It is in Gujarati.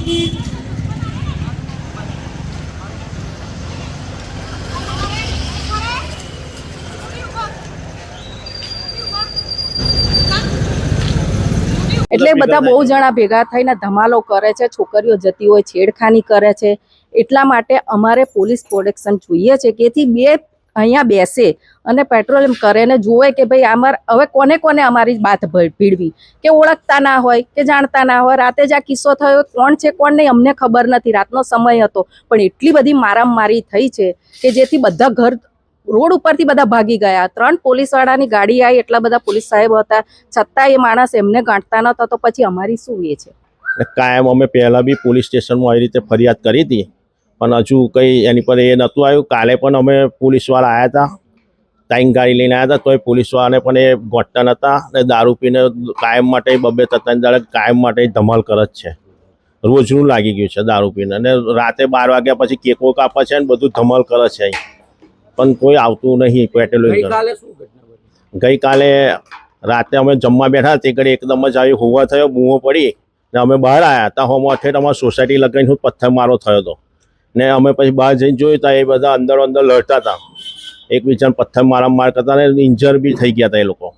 એટલે બધા બહુ જણા ભેગા થઈને ધમાલો કરે છે, છોકરીઓ જતી હોય છેડખાની કરે છે। એટલા માટે અમારે પોલીસ પ્રોટેક્શન જોઈએ છે કે એથી બે અહીંયા બેસે અને પેટ્રોલિંગ કરે ને જોવે કે ભાઈ હવે કોને કોને અમારી વાત ભીડવી, કે ઓળખતા ના હોય કે જાણતા ના હોય। રાતે જ આ કિસ્સો થયો, કોણ છે કોણ નહીં અમને ખબર નથી, રાતનો સમય હતો, પણ એટલી બધી મારામારી થઈ છે કે જેથી બધા ઘર રોડ ઉપરથી બધા ભાગી ગયા। 3 પોલીસવાળાની ગાડી આવી, એટલા બધા પોલીસ સાહેબ હતા, છતાં એ માણસ એમને ગાંઠતા નહોતા, તો પછી અમારી શું એ છે? કાયમ અમે પહેલાં બી પોલીસ સ્ટેશનમાં આવી રીતે ફરિયાદ કરી હતી, પણ હજુ કંઈ એની પર એ નહોતું આવ્યું। કાલે પણ અમે પોલીસવાળા આવ્યા હતા, ટાઈમ ગાડી લઈને આવ્યા હતા, તોય પોલીસવાળાને પણ એ ગોઠતા નહોતા ને દારૂ પીને કાયમ માટે 2-3 દાડે કાયમ માટે ધમાલ કરે જ છે। રોજનું લાગી ગયું છે દારૂ પીને, અને રાતે 12 વાગ્યા પછી કેકો કાપે છે ને બધું ધમાલ કરે છે અહીં, પણ કોઈ આવતું નહીં પેટ્રોલિંગ। ગઈકાલે રાતે અમે જમવા બેઠા તે ઘડી એકદમ જ આવી હોવા થયો, બૂમો પડી ને અમે બહાર આવ્યા હતા। હોમાં ઠેઠ અમારી સોસાયટી લગાવીને પથ્થર મારો થયો હતો ને અમે પછી બહાર જઈને જોયું તો એ બધા અંદર લડતા હતા, એકબીજાને પથ્થર માર કરતા ને ઇન્જર બી થઈ ગયા હતા એ લોકો।